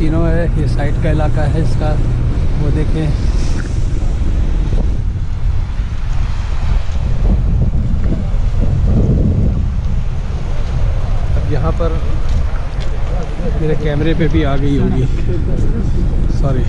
Casino है, ये side का इलाका है इसका, वो देखें। अब यहाँ पर मेरे कैमरे पे भी आ गई होगी, सॉरी।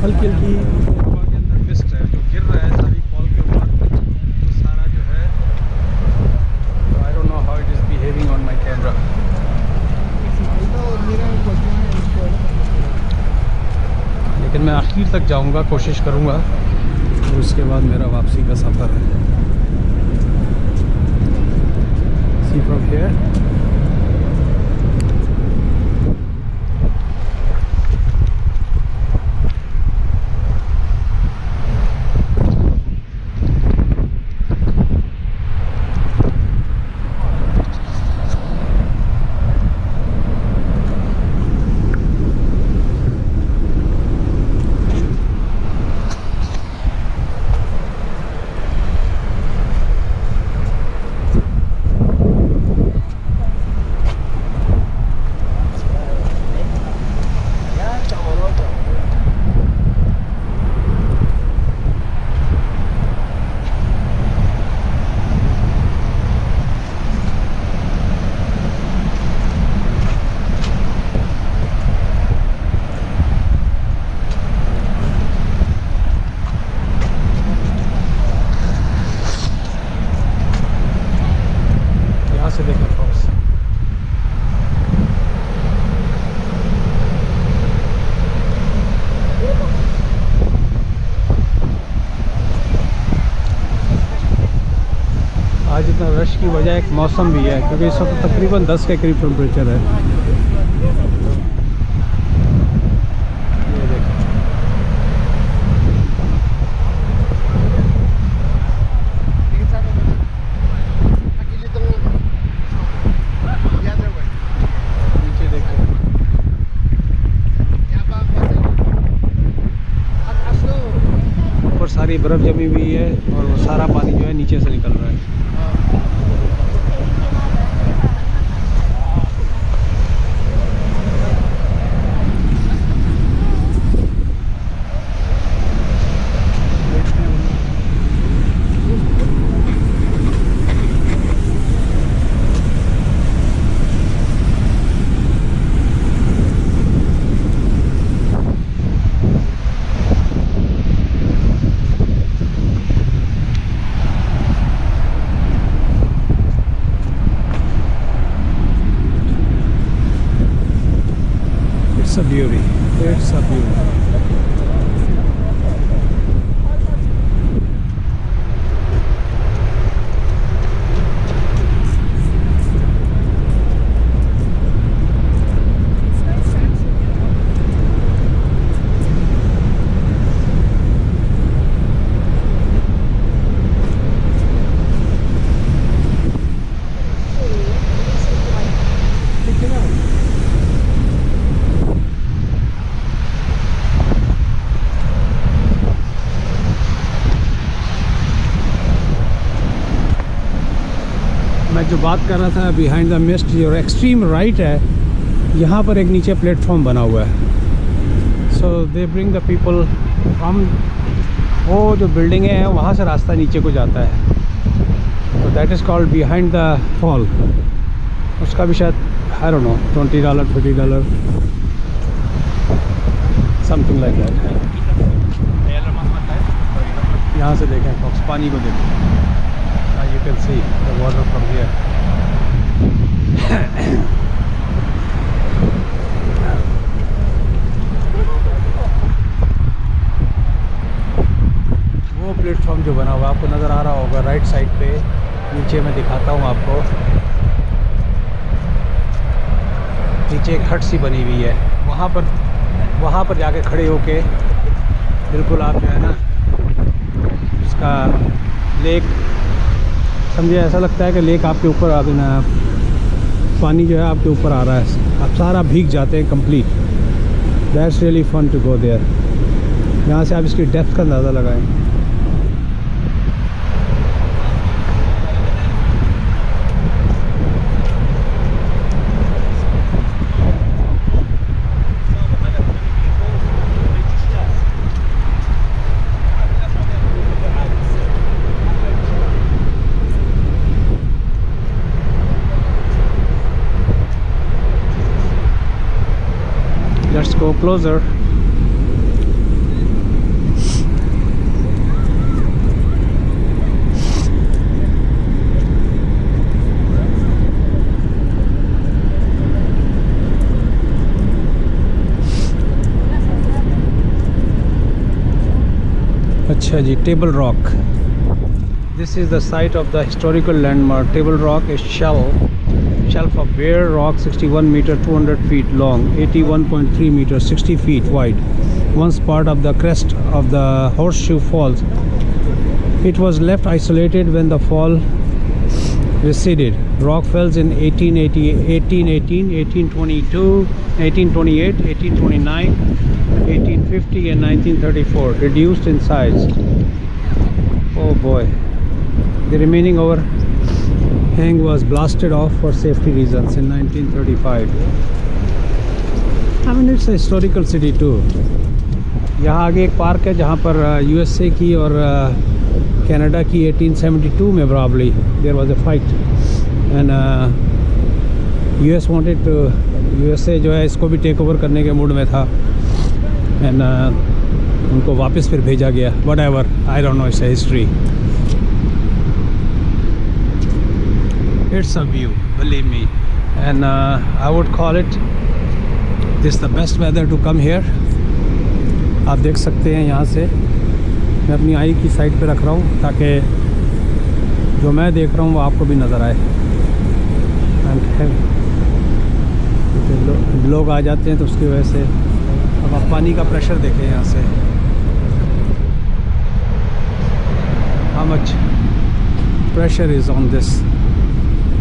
हल्की हल्की के अंदर मिस्ट है जो गिर रहा है सारी फॉल के ऊपर, तो सारा जो है, आई don't know how it is behaving on my camera. लेकिन मैं आखिर तक जाऊंगा, कोशिश करूंगा, और उसके बाद मेरा वापसी का सफ़र है। सी फ्रॉम हियर से देखें folks। आज इतना रश की वजह एक मौसम भी है, क्योंकि इस वक्त तकरीबन 10 के करीब टेम्परेचर है। सारी बर्फ़ जमी हुई है और वो सारा पानी जो है नीचे से निकल रहा है। It's a beauty. It's a beauty. मैं जो बात कर रहा था बिहाइंड द मिस्ट, जो एक्सट्रीम राइट है, यहाँ पर एक नीचे प्लेटफॉर्म बना हुआ है। So they bring the people from, वो जो बिल्डिंगें हैं वहाँ से रास्ता नीचे को जाता है, तो that is called behind the fall. उसका भी शायद आई don't no $20 $30 something like that. यहाँ से देखें फॉक्स, पानी को देखें, you can see the water from here। वो प्लेटफॉर्म जो बना हुआ आपको नज़र आ रहा होगा राइट साइड पे, नीचे मैं दिखाता हूँ आपको। नीचे एक हट सी बनी हुई है, वहाँ पर जाके खड़े होके बिल्कुल आप जो है ना उसका लेक समझे, ऐसा लगता है कि लेक आपके ऊपर आ गया। आप पानी जो है आपके ऊपर आ रहा है, आप सारा भीग जाते हैं complete. That's really fun to go there. यहाँ से आप इसकी डेप्थ का अंदाज़ा लगाएं। Let's go closer. अच्छा जी, table rock. This is the site of the historical landmark. Table Rock is shelf of bare rock, 61 meter, 200 feet long, 81.3 meters, 60 feet wide. Once part of the crest of the Horseshoe Falls. It was left isolated when the fall receded. Rock falls in 1818, 1822, 1828, 1829, 1850 and 1934. Reduced in size. Oh boy. The remaining overhang was blasted off for safety reasons in 1935. I mean, it's a historical city too. यहाँ आगे एक park है जहाँ पर USA की और Canada की 1872 में probably there was a fight and US wanted to, USA जो है इसको भी टेक ओवर करने के मूड में था and उनको वापस फिर भेजा गया. Whatever, I don't know, it's a history. It's a view, believe me, and I would call it this the best weather to come here. आप देख सकते हैं यहाँ से, मैं अपनी आई की साइड पे रख रहा हूँ ताकि जो मैं देख रहा हूँ वो आपको भी नज़र आए. लोग आ जाते हैं तो उसकी वजह से. अब आप पानी का प्रेशर देखें यहाँ से, how much pressure is on this.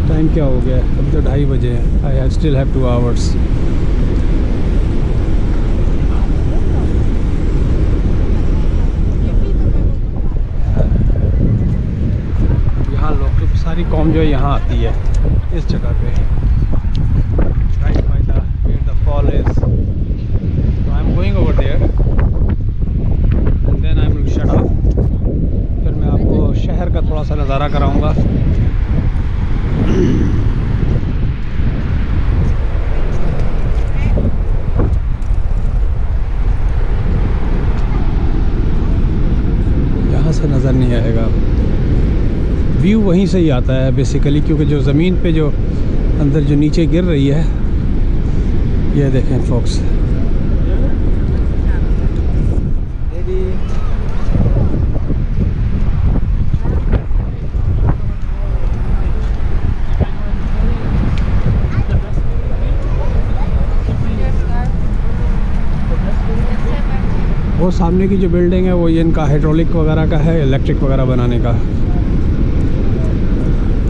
Time क्या हो गया है? अभी तो 2:30 बजे हैं. I still have 2 hours. यहाँ लोग सारी कौम जो है यहाँ आती है इस जगह पे. Right by the where the fall is. So I am going over there and then I will shut off. फिर मैं आपको शहर का थोड़ा सा नज़ारा कराऊंगा. यहाँ से नज़र नहीं आएगा. व्यू वहीं से ही आता है बेसिकली, क्योंकि जो ज़मीन पे जो अंदर जो नीचे गिर रही है, ये देखें फोक्स. वो सामने की जो बिल्डिंग है वो ये इनका हाइड्रोलिक वगैरह का है, इलेक्ट्रिक वगैरह बनाने का.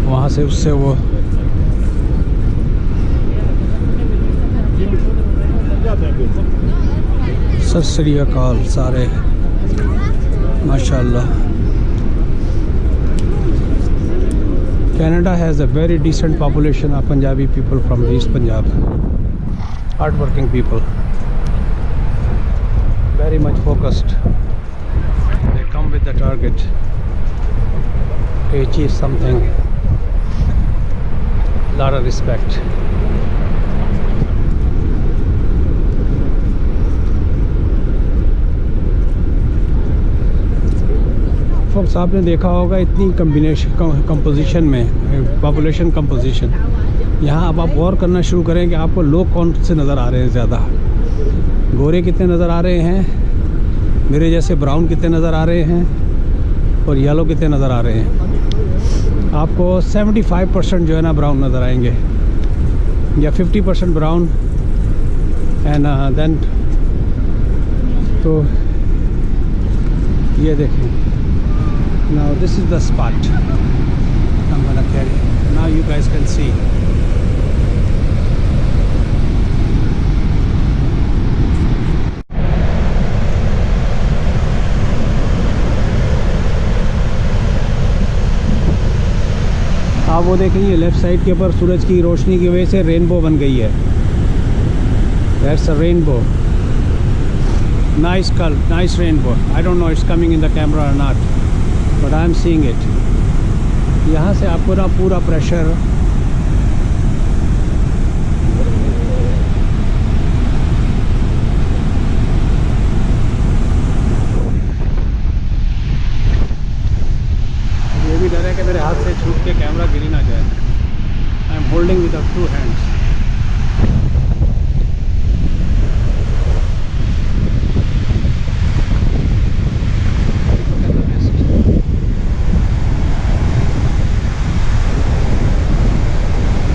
वहाँ से उससे वो सत श्री अकाल सारे, माशाल्लाह. Canada has a very decent population of Punjabi people from East Punjab. Hard working people. Very much focused. They come with the target to achieve something. Lot of respect. Folks, आपने देखा होगा इतनी कम्बिनेशन कंपोजिशन में, population composition. यहाँ अब आप गौर करना शुरू करें कि आपको लोग कौन से नज़र आ रहे हैं ज़्यादा. गोरे कितने नज़र आ रहे हैं, मेरे जैसे ब्राउन कितने नज़र आ रहे हैं, और येलो कितने नज़र आ रहे हैं. आपको 75% जो है ना ब्राउन नज़र आएंगे, या 50% ब्राउन एंड देन. तो ये देखें. Now this is the spot I'm gonna carry. Now you guys can see. आप वो देखेंगे लेफ़्ट साइड के ऊपर सूरज की रोशनी की वजह से रेनबो बन गई है। That's a rainbow, nice colour, nice rainbow. I don't know it's coming in the camera और not, but I am seeing it. यहाँ से आपको ना पूरा प्रेशर डर है कि मेरे हाथ से छूट के कैमरा गिर ना जाए। I am holding with two hands.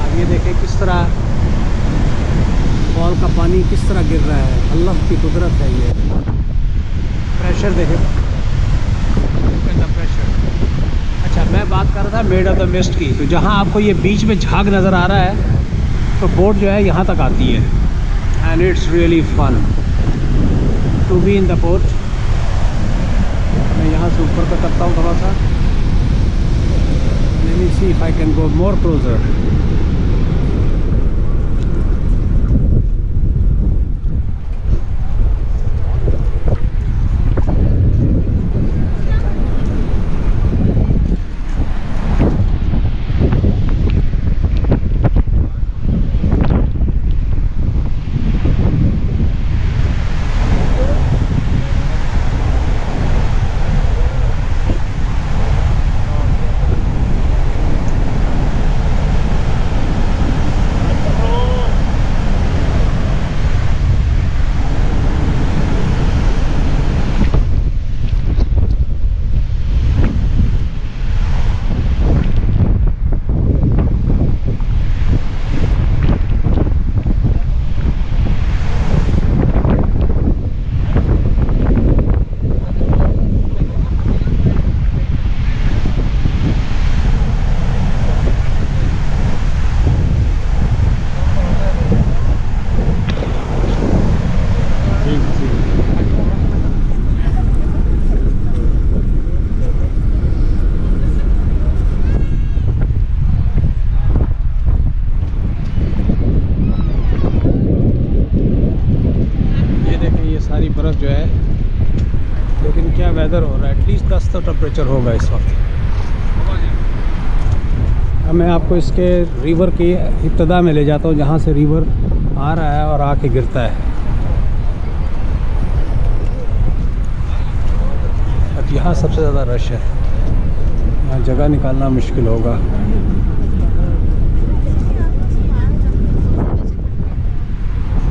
अब ये देखें किस तरह फॉल का पानी किस तरह गिर रहा है, अल्लाह की कुदरत है। ये प्रेशर देखें, मैं बात कर रहा था मेड ऑफ द मिस्ट की। तो जहाँ आपको ये बीच में झाग नज़र आ रहा है तो बोट जो है यहाँ तक आती है, and it's really fun to be in the boat. मैं यहाँ से ऊपर तक करता हूँ थोड़ा सा। Let me see if I can go more closer. बर्फ़ जो है, लेकिन क्या वेदर हो रहा है। एटलीस्ट 10 तो टेम्परेचर होगा इस वक्त। अब मैं आपको इसके रिवर की इब्तदा में ले जाता हूँ, जहाँ से रिवर आ रहा है और आके गिरता है। अब यहाँ सबसे ज़्यादा रश है, यहाँ जगह निकालना मुश्किल होगा।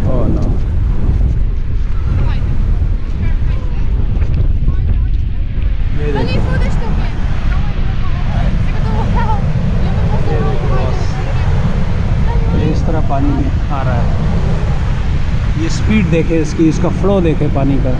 ओह नो, इस तरह पानी में आ रहा है। ये स्पीड देखे इसकी, इसका फ्लो देखे पानी का।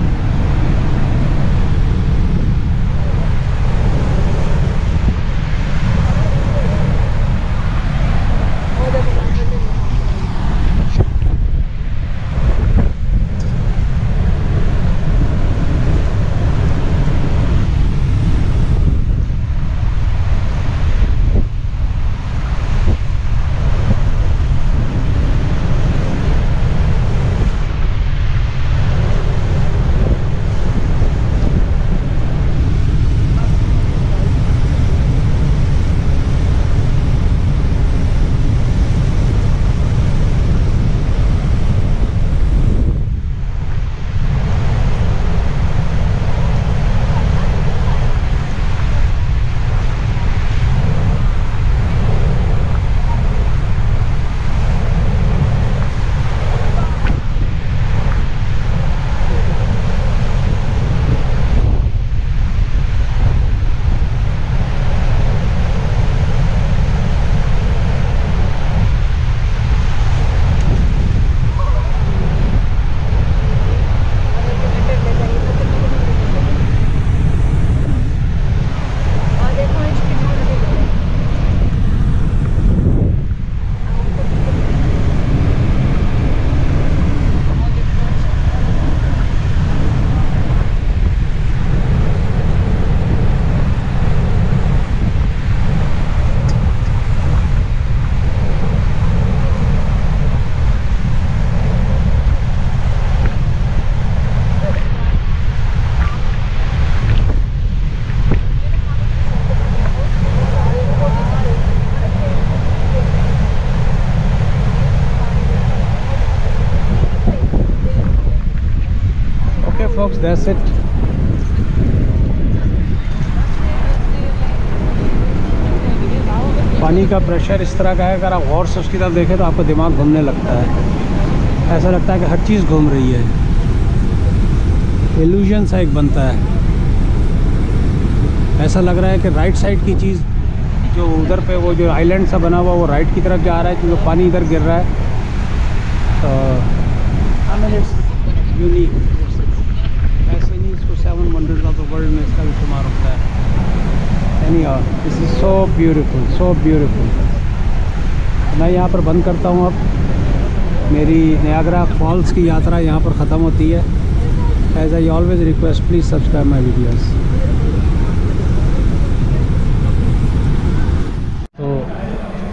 That's it. पानी का प्रेशर इस तरह का है, अगर आप गौर से उसकी तरफ देखें तो आपका दिमाग घूमने लगता है, ऐसा लगता है कि हर चीज़ घूम रही है, इल्यूजन सा एक बनता है। ऐसा लग रहा है कि राइट साइड की चीज़ जो उधर पे वो जो आइलैंड सा बना हुआ वो राइट की तरफ जा रहा है क्योंकि पानी इधर गिर रहा है। तो इट्स यूनिक, ऐसे नहीं इसको 7 वंडर्स ऑफ द वर्ल्ड में इसका भी शुमार होता है। This is so beautiful, so beautiful. मैं यहाँ पर बंद करता हूँ अब। मेरी नियाग्रा फॉल्स की यात्रा यहाँ पर ख़त्म होती है। As I always request, please subscribe my videos. तो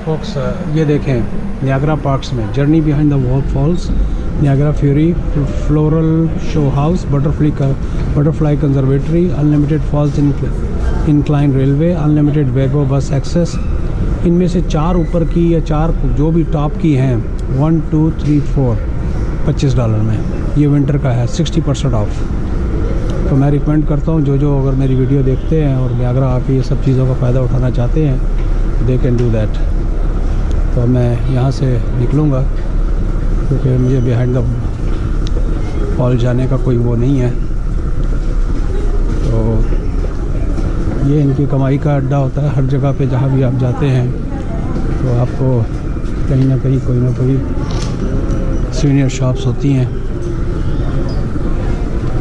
फोक्स ये देखें नियाग्रा पार्क्स में journey behind the falls, Niagara fury, floral show house, butterfly conservatory, unlimited falls incline railway, unlimited वेगो बस एक्सेस। इनमें से 4 ऊपर की या 4 जो भी टॉप की हैं 1 2 3 4 $25 में, ये विंटर का है, 60% ऑफ। तो मैं रिकमेंड करता हूँ जो अगर मेरी वीडियो देखते हैं और नियाग्रा आके ये सब चीज़ों का फ़ायदा उठाना चाहते हैं, दे कैन डू दैट। तो मैं यहाँ से निकलूँगा क्योंकि मुझे बिहाइंड द फॉल जाने का कोई वो नहीं है। तो ये इनकी कमाई का अड्डा होता है। हर जगह पे जहाँ भी आप जाते हैं तो आपको कहीं ना कोई सीनियर शॉप्स होती हैं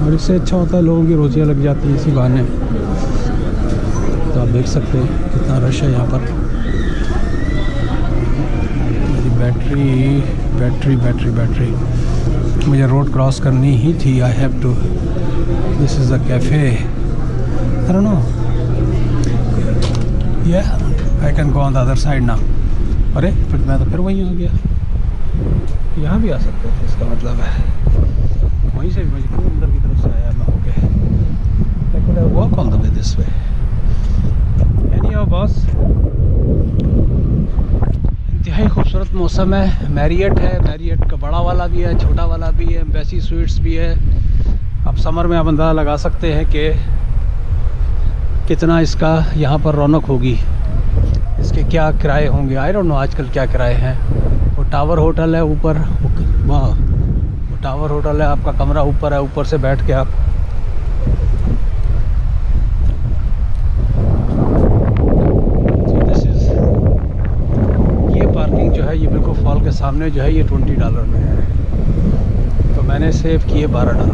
और इससे अच्छा होता है लोगों की रोजियां लग जाती हैं इसी बहाने। तो आप देख सकते हैं कितना रश है यहाँ पर। मेरी बैटरी मुझे रोड क्रॉस करनी ही थी। I have to, this is a cafe, I don't know, I can go on the other side now. अरे फिर मैं तो फिर वहीं आ गया। यहाँ भी आ सकते थे, इसका मतलब है वहीं से भी मुझे क्यों अंदर की तरफ से आया मैं होके। I could have walk on the way this way. Anyhow boss, इंतहाई खूबसूरत मौसम है। मैरियट है, मैरियट का बड़ा वाला भी है, छोटा वाला भी है, एम्बेसी स्वीट्स भी है। अब समर में आप अंदाज़ा लगा सकते हैं कि कितना इसका यहाँ पर रौनक होगी, इसके क्या किराए होंगे। आई डोंट नो आजकल क्या किराए हैं। वो टावर होटल है ऊपर, वहाँ वो टावर होटल है, आपका कमरा ऊपर है, ऊपर से बैठ के आप पार्किंग जो है ये बिल्कुल फॉल के सामने जो है ये $20 में है। तो मैंने सेव किए $12।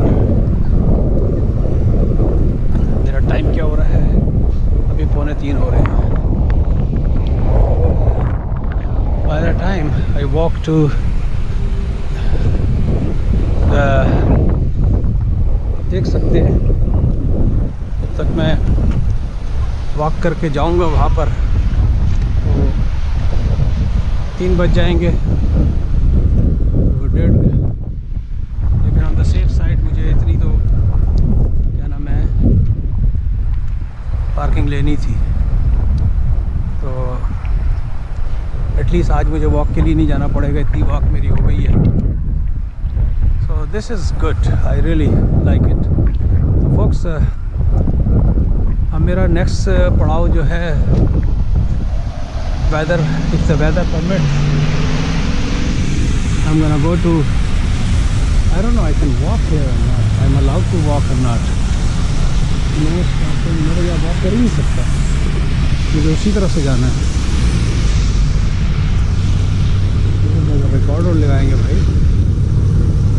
मेरा टाइम क्या हो रहा है अभी 2:45 हो रहे हैं। By the time I walk to देख सकते हैं जब तक मैं वॉक करके जाऊंगा वहाँ पर तो 3 बज जाएंगे, तो 1:30। लेकिन ऑन द सेफ साइड मुझे इतनी तो क्या नाम है पार्किंग लेनी थी। तो एटलीस्ट आज मुझे वॉक के लिए नहीं जाना पड़ेगा, इतनी वॉक मेरी हो गई है। So this is good, I really like it. तो फोक्स अब मेरा नेक्स्ट पड़ाव जो है weather, if the weather permits, I'm gonna go to, I don't know, I can walk here or not, I'm allowed to walk or not। मेरे यहाँ walk कर ही नहीं सकता, मुझे उसी तरफ से जाना है। रिकॉर्ड और लगाएंगे भाई।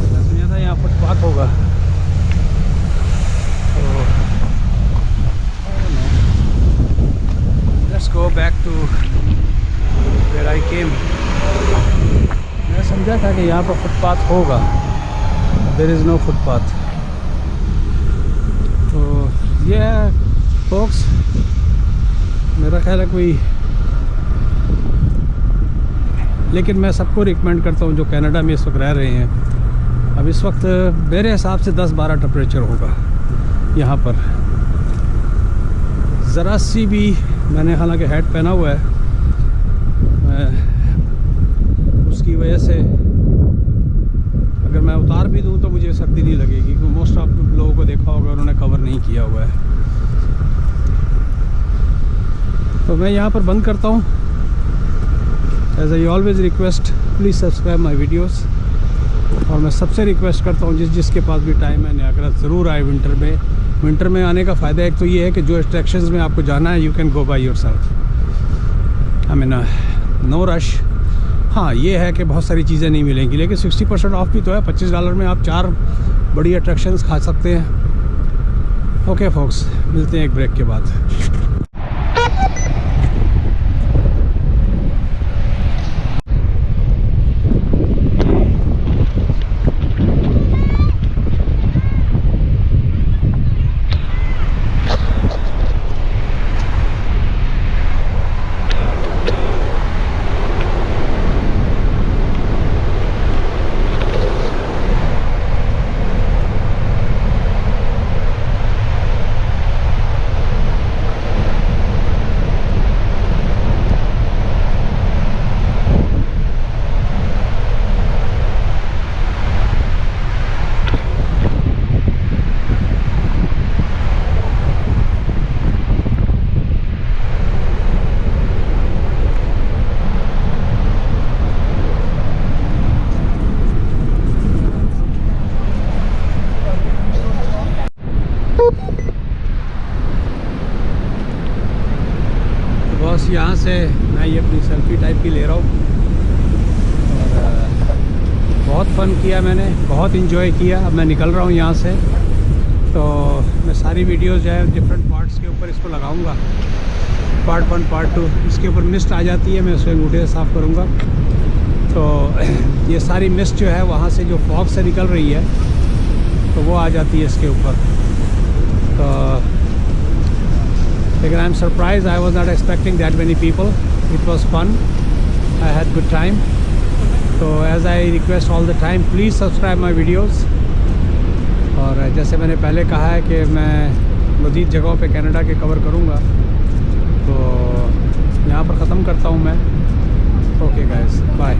मैं सुना था यहाँ फुटपाथ होगा, तो let's go back to where I came। मैं समझा था कि यहाँ पर फुटपाथ होगा, there is no footpath। तो ये है folks, मेरा ख्याल है कोई, लेकिन मैं सबको रिकमेंड करता हूँ जो कनाडा में इस वक्त रह रहे हैं। अब इस वक्त मेरे हिसाब से 10-12 टेम्परेचर होगा यहाँ पर। ज़रा सी भी, मैंने हालांकि हैट पहना हुआ है, उसकी वजह से अगर मैं उतार भी दूँ तो मुझे सर्दी नहीं लगेगी, क्योंकि मोस्ट ऑफ लोगों को देखा होगा उन्होंने कवर नहीं किया हुआ है। तो मैं यहाँ पर बंद करता हूँ। As I always request, please subscribe my videos. और मैं सबसे रिक्वेस्ट करता हूँ जिसके पास भी टाइम है नियाग्रा ज़रूर आए विंटर में। विंटर में आने का फ़ायदा एक तो ये है कि जो अट्रैक्शंस में आपको जाना है you can go by yourself. I mean no rush. हाँ ये है कि बहुत सारी चीज़ें नहीं मिलेंगी, लेकिन 60% ऑफ भी तो है। $25 में आप 4 बड़ी अट्रैक्शंस खा सकते हैं। ओके फोक्स, मिलते हैं एक ब्रेक के बाद। बस यहाँ से मैं ये अपनी सेल्फी टाइप की ले रहा हूँ। और बहुत फ़न किया मैंने, बहुत इन्जॉय किया। अब मैं निकल रहा हूँ यहाँ से। तो मैं सारी वीडियोस जो है डिफरेंट पार्ट्स के ऊपर इसको लगाऊंगा, पार्ट 1 पार्ट 2। इसके ऊपर मिस्ट आ जाती है, मैं उसे अंगूठे से साफ़ करूँगा। तो ये सारी मिस्ट जो है वहाँ से जो फॉग से निकल रही है तो वो आ जाती है इसके ऊपर। तो लेकिन I am surprise, I was not expecting that many people. It was fun, I had good time. तो as I request all the time, please subscribe my videos. और जैसे मैंने पहले कहा है कि मैं मज़ीद जगहों पे कनाडा के कवर करूँगा, तो यहाँ पर ख़त्म करता हूँ मैं। Okay guys, bye.